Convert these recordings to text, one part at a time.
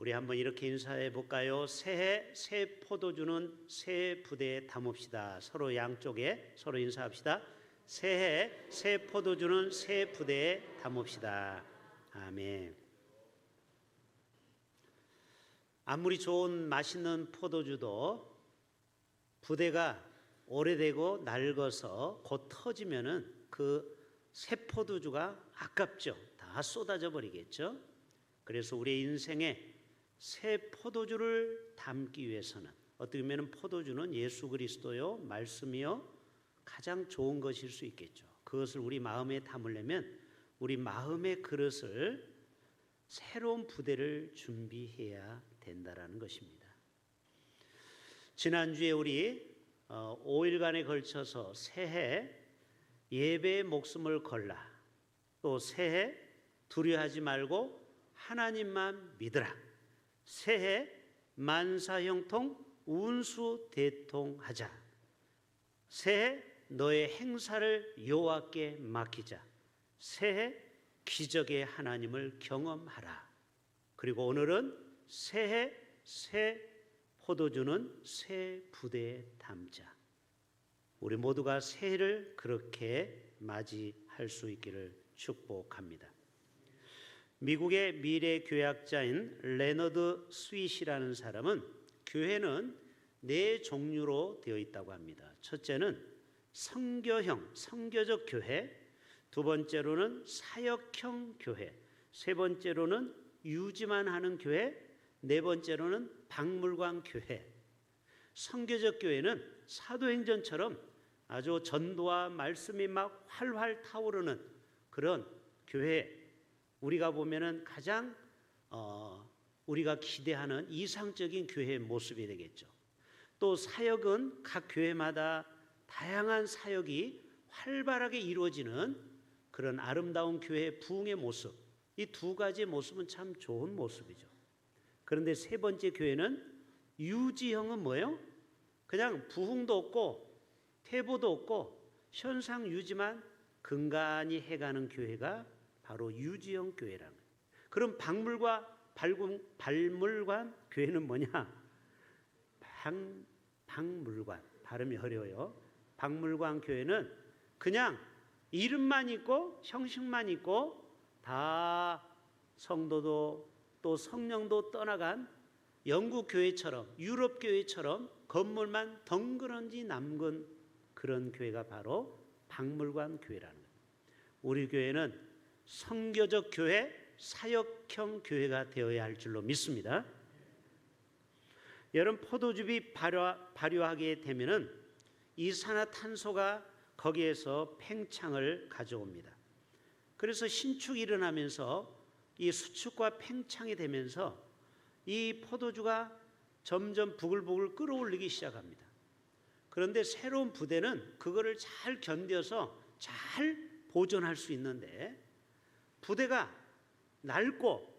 우리 한번 이렇게 인사해 볼까요? 새해 새 포도주는 새 부대에 담읍시다. 서로 양쪽에 서로 인사합시다. 새해 새 포도주는 새 부대에 담읍시다. 아멘. 아무리 좋은 맛있는 포도주도 부대가 오래되고 낡아서 곧 터지면은 그 새 포도주가 아깝죠. 다 쏟아져 버리겠죠. 그래서 우리의 인생에 새 포도주를 담기 위해서는 어떻게 보면 포도주는 예수 그리스도요 말씀이요 가장 좋은 것일 수 있겠죠. 그것을 우리 마음에 담으려면 우리 마음의 그릇을 새로운 부대를 준비해야 된다라는 것입니다. 지난주에 우리 5일간에 걸쳐서 새해 예배의 목숨을 걸라, 또 새해 두려워하지 말고 하나님만 믿으라, 새해 만사형통 운수대통하자, 새해 너의 행사를 여호와께 맡기자, 새해 기적의 하나님을 경험하라. 그리고 오늘은 새해 새 포도주는 새 부대에 담자. 우리 모두가 새해를 그렇게 맞이할 수 있기를 축복합니다. 미국의 미래교약자인 레너드 스윗이라는 사람은 교회는 4종류로 되어 있다고 합니다. 첫째는 선교형, 선교적 교회, 두 번째로는 사역형 교회, 세 번째로는 유지만 하는 교회, 네 번째로는 박물관 교회. 선교적 교회는 사도행전처럼 아주 전도와 말씀이 막 활활 타오르는 그런 교회, 우리가 보면은 가장 우리가 기대하는 이상적인 교회의 모습이 되겠죠. 또 사역은 각 교회마다 다양한 사역이 활발하게 이루어지는 그런 아름다운 교회의 부흥의 모습, 이 두 가지의 모습은 참 좋은 모습이죠. 그런데 세 번째 교회는 유지형은 뭐예요? 그냥 부흥도 없고 퇴보도 없고 현상 유지만 근간히 해가는 교회가 바로 유지형 교회라는 거예요. 그럼 박물관 교회는 뭐냐? 박물관, 발음이 어려워요. 박물관 교회는 그냥 이름만 있고 형식만 있고 다 성도도 또 성령도 떠나간 영국 교회처럼 유럽 교회처럼 건물만 덩그러니 남은 그런 교회가 바로 박물관 교회라는 거예요. 우리 교회는 선교적 교회, 사역형 교회가 되어야 할 줄로 믿습니다. 여러분, 포도즙이 발효하게 되면은 이산화탄소가 거기에서 팽창을 가져옵니다. 그래서 신축이 일어나면서 이 수축과 팽창이 되면서 이 포도주가 점점 부글부글 끓어올리기 시작합니다. 그런데 새로운 부대는 그거를 잘 견뎌서 잘 보존할 수 있는데, 부대가 낡고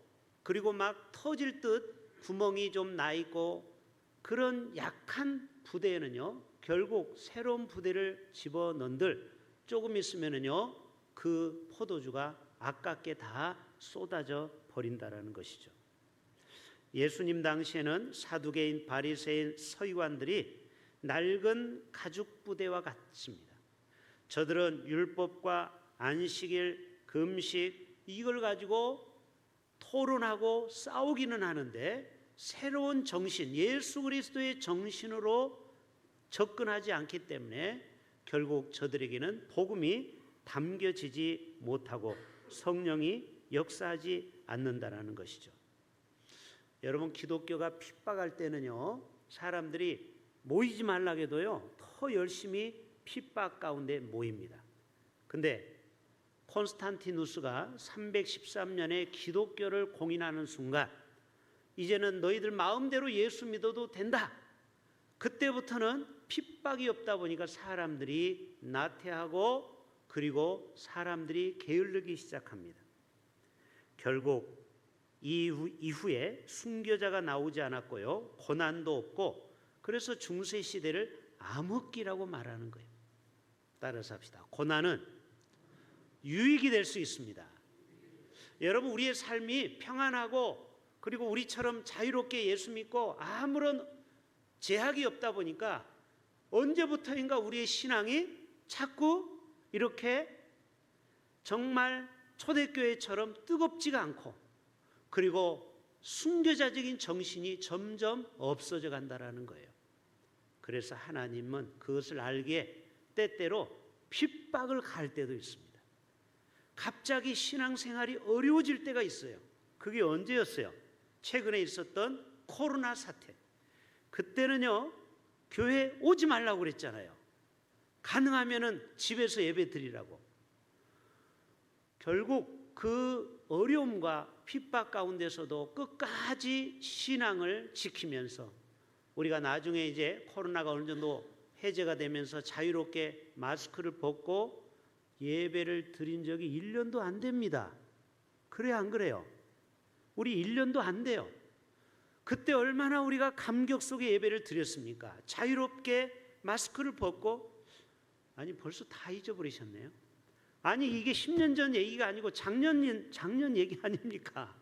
그리고 막 터질 듯 구멍이 좀 나 있고 그런 약한 부대에는요, 결국 새로운 부대를 집어넣은들 조금 있으면은요 그 포도주가 아깝게 다 쏟아져 버린다라는 것이죠. 예수님 당시에는 사두개인, 바리새인, 서기관들이 낡은 가죽 부대와 같습니다. 저들은 율법과 안식일, 금식 이걸 가지고 토론하고 싸우기는 하는데 새로운 정신, 예수 그리스도의 정신으로 접근하지 않기 때문에 결국 저들에게는 복음이 담겨지지 못하고 성령이 역사하지 않는다라는 것이죠. 여러분, 기독교가 핍박할 때는요, 사람들이 모이지 말라고 해도요 더 열심히 핍박 가운데 모입니다. 근데 콘스탄티누스가 313년에 기독교를 공인하는 순간 이제는 너희들 마음대로 예수 믿어도 된다. 그때부터는 핍박이 없다 보니까 사람들이 나태하고 그리고 사람들이 게을르기 시작합니다. 결국 이후에 순교자가 나오지 않았고요, 고난도 없고, 그래서 중세 시대를 암흑기라고 말하는 거예요. 따라서 합시다. 고난은 유익이 될 수 있습니다. 여러분, 우리의 삶이 평안하고 그리고 우리처럼 자유롭게 예수 믿고 아무런 제약이 없다 보니까 언제부터인가 우리의 신앙이 자꾸 이렇게 정말 초대교회처럼 뜨겁지가 않고, 그리고 순교자적인 정신이 점점 없어져 간다라는 거예요. 그래서 하나님은 그것을 알기에 때때로 핍박을 가할 때도 있습니다. 갑자기 신앙생활이 어려워질 때가 있어요. 그게 언제였어요? 최근에 있었던 코로나 사태. 그때는요, 교회 오지 말라고 그랬잖아요. 가능하면은 집에서 예배 드리라고. 결국 그 어려움과 핍박 가운데서도 끝까지 신앙을 지키면서 우리가 나중에 이제 코로나가 어느 정도 해제가 되면서 자유롭게 마스크를 벗고 예배를 드린 적이 1년도 안 됩니다. 그래요, 안 그래요? 우리 1년도 안 돼요. 그때 얼마나 우리가 감격 속에 예배를 드렸습니까? 자유롭게 마스크를 벗고. 아니, 벌써 다 잊어버리셨네요. 아니, 이게 10년 전 얘기가 아니고 작년 얘기 아닙니까?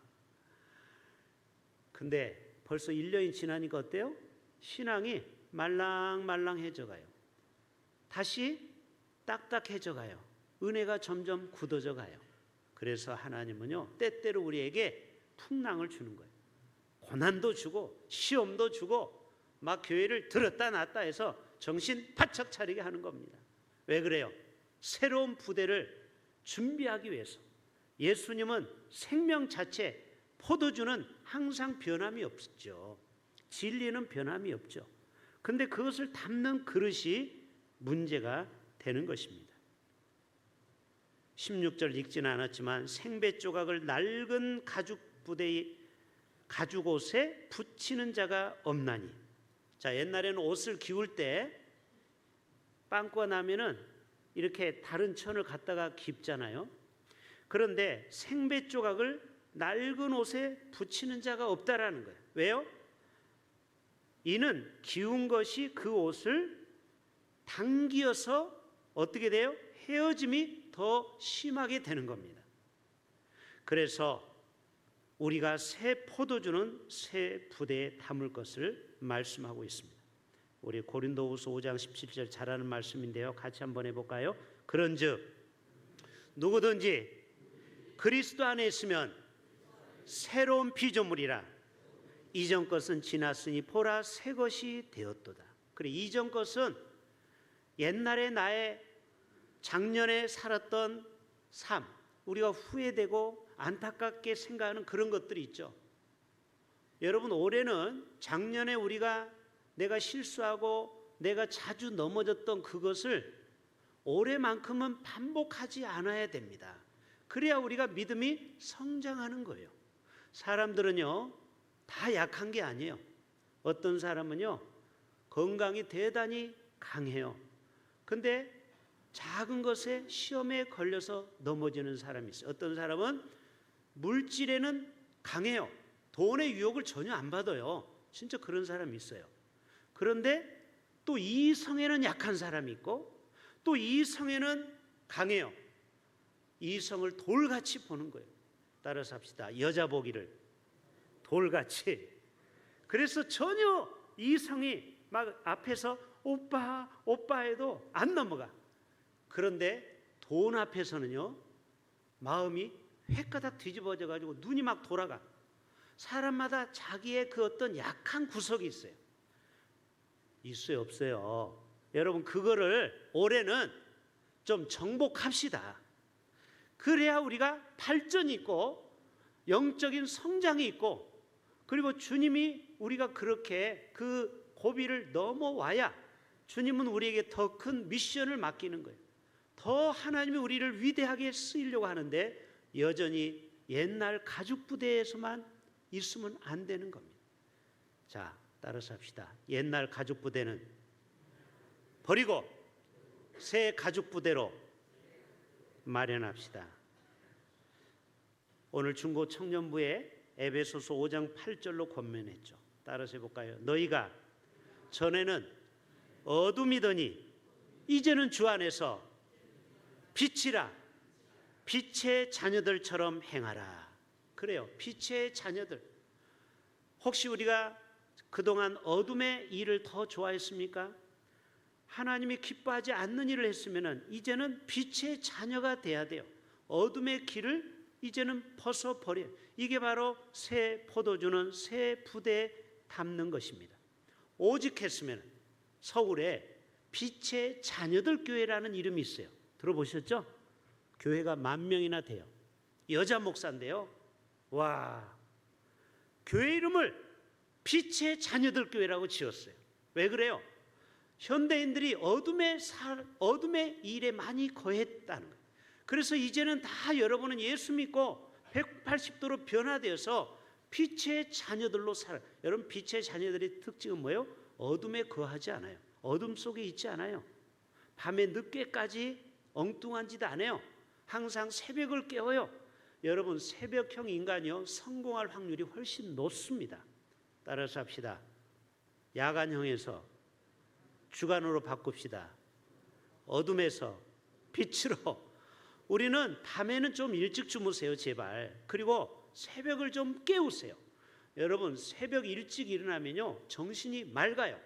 근데 벌써 1년이 지나니까 어때요? 신앙이 말랑말랑해져 가요. 다시 딱딱해져 가요. 은혜가 점점 굳어져 가요. 그래서 하나님은요, 때때로 우리에게 풍랑을 주는 거예요. 고난도 주고 시험도 주고 막 교회를 들었다 놨다 해서 정신 바짝 차리게 하는 겁니다. 왜 그래요? 새로운 부대를 준비하기 위해서. 예수님은 생명 자체, 포도주는 항상 변함이 없죠. 진리는 변함이 없죠. 근데 그것을 담는 그릇이 문제가 되는 것입니다. 16절 읽지는 않았지만 생배 조각을 낡은 가죽 옷에 붙이는 자가 없나니. 자, 옛날에는 옷을 기울 때 빵꾸가 나면은 이렇게 다른 천을 갖다가 깁잖아요. 그런데 생배 조각을 낡은 옷에 붙이는 자가 없다라는 거예요. 왜요? 이는 기운 것이 그 옷을 당기어서 어떻게 돼요? 헤어짐이 더 심하게 되는 겁니다. 그래서 우리가 새 포도주는 새 부대에 담을 것을 말씀하고 있습니다. 우리 고린도후서 5장 17절 잘 아는 말씀인데요. 같이 한번 해볼까요? 그런즉 누구든지 그리스도 안에 있으면 새로운 피조물이라. 이전 것은 지났으니 보라 새 것이 되었도다. 그래, 이전 것은 옛날에 나의 작년에 살았던 삶, 우리가 후회되고 안타깝게 생각하는 그런 것들이 있죠. 여러분, 올해는 작년에 내가 실수하고 내가 자주 넘어졌던 그것을 올해만큼은 반복하지 않아야 됩니다. 그래야 우리가 믿음이 성장하는 거예요. 사람들은요, 다 약한 게 아니에요. 어떤 사람은요, 건강이 대단히 강해요. 근데 작은 것에 시험에 걸려서 넘어지는 사람이 있어요. 어떤 사람은 물질에는 강해요. 돈의 유혹을 전혀 안 받아요. 진짜 그런 사람이 있어요. 그런데 또 이성에는 약한 사람이 있고 또 이성에는 강해요. 이성을 돌같이 보는 거예요. 따라서 합시다. 여자 보기를 돌같이. 그래서 전혀 이성이 막 앞에서 오빠 오빠 해도 안 넘어가. 그런데 돈 앞에서는요, 마음이 획가닥 뒤집어져 가지고 눈이 막 돌아가. 사람마다 자기의 그 어떤 약한 구석이 있어요. 있어요, 없어요? 여러분, 그거를 올해는 좀 정복합시다. 그래야 우리가 발전이 있고 영적인 성장이 있고, 그리고 주님이 우리가 그렇게 그 고비를 넘어와야 주님은 우리에게 더 큰 미션을 맡기는 거예요. 더 하나님이 우리를 위대하게 쓰이려고 하는데 여전히 옛날 가죽 부대에서만 있으면 안 되는 겁니다. 자, 따라서 합시다. 옛날 가죽 부대는 버리고 새 가죽 부대로 마련합시다. 오늘 중고 청년부에 에베소서 5장 8절로 권면했죠. 따라서 해볼까요? 너희가 전에는 어둠이더니 이제는 주 안에서 빛이라. 빛의 자녀들처럼 행하라. 그래요. 빛의 자녀들. 혹시 우리가 그동안 어둠의 일을 더 좋아했습니까? 하나님이 기뻐하지 않는 일을 했으면 이제는 빛의 자녀가 돼야 돼요. 어둠의 길을 이제는 벗어버려. 이게 바로 새 포도주는 새 부대에 담는 것입니다. 오직 했으면 서울에 빛의 자녀들 교회라는 이름이 있어요. 들어보셨죠? 교회가 10,000명이나 돼요. 여자 목사인데요. 와, 교회 이름을 빛의 자녀들 교회라고 지었어요. 왜 그래요? 현대인들이 어둠의 일에 많이 거했다는 거예요. 그래서 이제는 다 여러분은 예수 믿고 180도로 변화되어서 빛의 자녀들로 살아요. 여러분, 빛의 자녀들의 특징은 뭐예요? 어둠에 거하지 않아요. 어둠 속에 있지 않아요. 밤에 늦게까지 엉뚱한 짓 안 해요. 항상 새벽을 깨워요. 여러분, 새벽형 인간이요, 성공할 확률이 훨씬 높습니다. 따라서 합시다. 야간형에서 주간으로 바꿉시다. 어둠에서 빛으로. 우리는 밤에는 좀 일찍 주무세요, 제발. 그리고 새벽을 좀 깨우세요. 여러분, 새벽 일찍 일어나면요, 정신이 맑아요.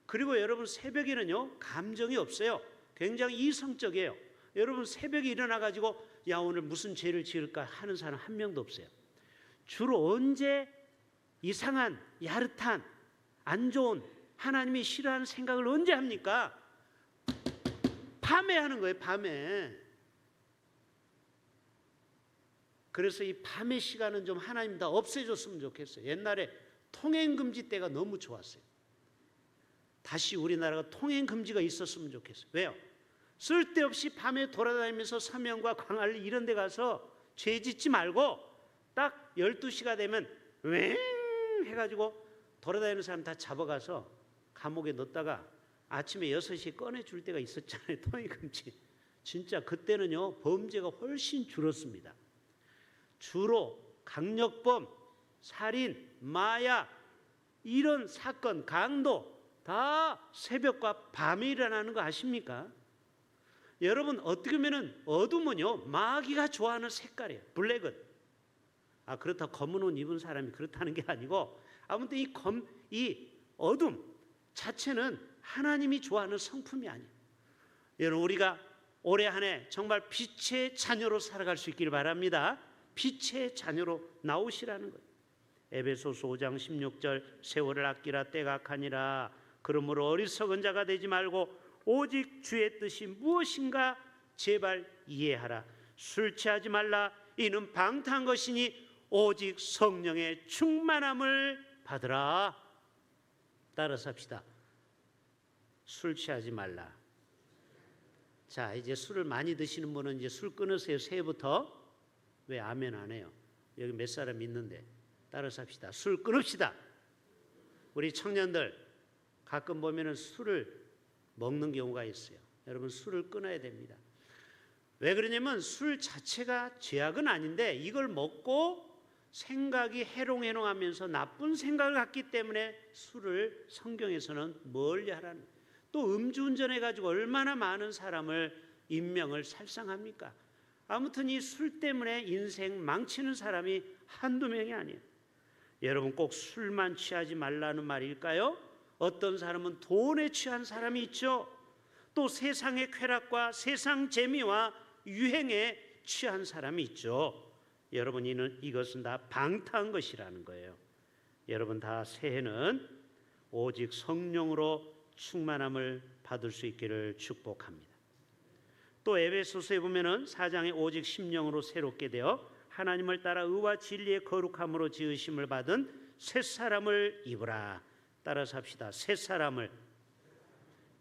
그리고 여러분, 새벽에는요, 감정이 없어요. 굉장히 이성적이에요. 여러분, 새벽에 일어나가지고 야, 오늘 무슨 죄를 지을까 하는 사람 한 명도 없어요. 주로 언제 이상한, 야릇한, 안 좋은, 하나님이 싫어하는 생각을 언제 합니까? 밤에 하는 거예요, 밤에. 그래서 이 밤의 시간은 좀 하나님 다 없애줬으면 좋겠어요. 옛날에 통행금지 때가 너무 좋았어요. 다시 우리나라가 통행금지가 있었으면 좋겠어요. 왜요? 쓸데없이 밤에 돌아다니면서 서명과 광안리 이런 데 가서 죄 짓지 말고 딱 12시가 되면 웽 해가지고 돌아다니는 사람 다 잡아가서 감옥에 넣었다가 아침에 6시에 꺼내줄 때가 있었잖아요. 통행금지. 진짜 그때는요, 범죄가 훨씬 줄었습니다. 주로 강력범, 살인, 마약 이런 사건, 강도 다 새벽과 밤에 일어나는 거 아십니까? 여러분, 어떻게 보면 어둠은요, 마귀가 좋아하는 색깔이에요. 블랙은. 그렇다고 검은 옷 입은 사람이 그렇다는 게 아니고, 아무튼 이 어둠 자체는 하나님이 좋아하는 성품이 아니에요. 여러분, 우리가 올해 한 해 정말 빛의 자녀로 살아갈 수 있기를 바랍니다. 빛의 자녀로 나오시라는 거예요. 에베소서 5장 16절, 세월을 아끼라 때가 악하니라. 그러므로 어리석은 자가 되지 말고 오직 주의 뜻이 무엇인가 제발 이해하라. 술 취하지 말라. 이는 방탕한 것이니 오직 성령의 충만함을 받으라. 따라서 합시다. 술 취하지 말라. 자, 이제 술을 많이 드시는 분은 이제 술 끊으세요. 새해부터. 왜 아멘 안 해요? 여기 몇 사람 있는데. 따라서 합시다. 술 끊읍시다. 우리 청년들 가끔 보면은 술을 먹는 경우가 있어요. 여러분, 술을 끊어야 됩니다. 왜 그러냐면 술 자체가 죄악은 아닌데 이걸 먹고 생각이 해롱해롱하면서 나쁜 생각을 갖기 때문에 술을 성경에서는 멀리 하라는 거예요. 또 음주운전해가지고 얼마나 많은 사람을 인명을 살상합니까? 아무튼 이 술 때문에 인생 망치는 사람이 한두 명이 아니에요. 여러분, 꼭 술만 취하지 말라는 말일까요? 어떤 사람은 돈에 취한 사람이 있죠. 또 세상의 쾌락과 세상 재미와 유행에 취한 사람이 있죠. 여러분, 이것은 다 방탕한 것이라는 거예요. 여러분, 다 새해는 오직 성령으로 충만함을 받을 수 있기를 축복합니다. 또 에베소서에 보면은 4장에 오직 심령으로 새롭게 되어 하나님을 따라 의와 진리의 거룩함으로 지으심을 받은 새 사람을 입으라. 따라서 합시다. 새 사람을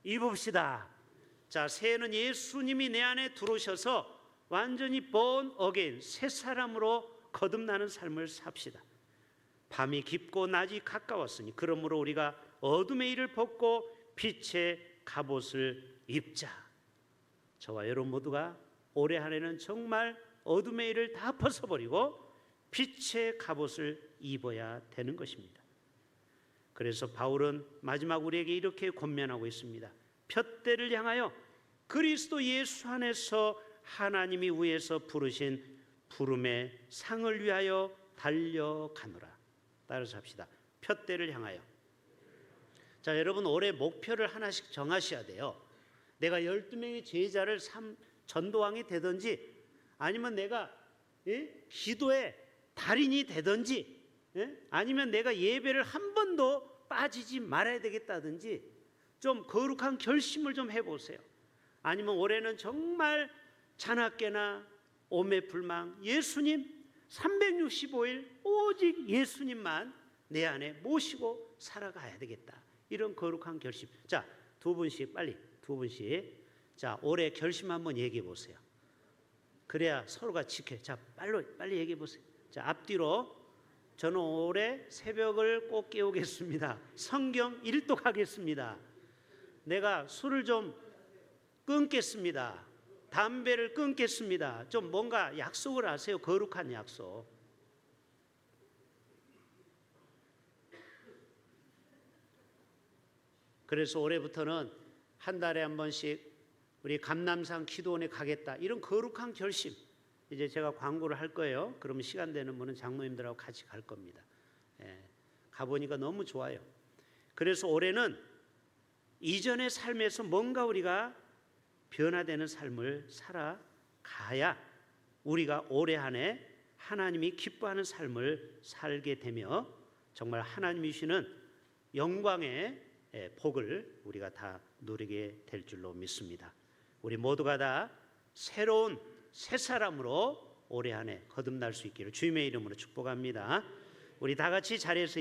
입읍시다. 자, 새해는 예수님이 내 안에 들어오셔서 완전히 born again, 새 사람으로 거듭나는 삶을 삽시다. 밤이 깊고 낮이 가까웠으니 그러므로 우리가 어둠의 일을 벗고 빛의 갑옷을 입자. 저와 여러분 모두가 올해 한 해는 정말 어둠의 일을 다 벗어버리고 빛의 갑옷을 입어야 되는 것입니다. 그래서 바울은 마지막 우리에게 이렇게 권면하고 있습니다. 푯대를 향하여 그리스도 예수 안에서 하나님이 위에서 부르신 부름의 상을 위하여 달려가노라. 따라서 합시다. 표대를 향하여. 자, 여러분 올해 목표를 하나씩 정하셔야 돼요. 내가 12명의 제자를 전도왕이 되든지 아니면 내가 기도의 달인이 되든지 아니면 내가 예배를 한 번도 빠지지 말아야 되겠다든지 좀 거룩한 결심을 좀 해보세요. 아니면 올해는 정말 잔악계나 오매불망 예수님 365일 오직 예수님만 내 안에 모시고 살아가야 되겠다. 이런 거룩한 결심. 자, 두 분씩 빨리 두 분씩. 자, 올해 결심 한번 얘기해 보세요. 그래야 서로가 지켜. 자, 빨리 얘기해 보세요. 자, 앞뒤로. 저는 올해 새벽을 꼭 깨우겠습니다. 성경 일독하겠습니다. 내가 술을 좀 끊겠습니다. 담배를 끊겠습니다. 좀 뭔가 약속을 하세요. 거룩한 약속. 그래서 올해부터는 한 달에 한 번씩 우리 감남산 기도원에 가겠다. 이런 거룩한 결심. 이제 제가 광고를 할 거예요. 그러면 시간 되는 분은 장로님들하고 같이 갈 겁니다. 가보니까 너무 좋아요. 그래서 올해는 이전의 삶에서 뭔가 우리가 변화되는 삶을 살아가야 우리가 올해 한 해 하나님이 기뻐하는 삶을 살게 되며 정말 하나님이 주시는 영광의 복을 우리가 다 누리게 될 줄로 믿습니다. 우리 모두가 다 새로운 새 사람으로 올해 한 해 거듭날 수 있기를 주님의 이름으로 축복합니다. 우리 다 같이 자리에서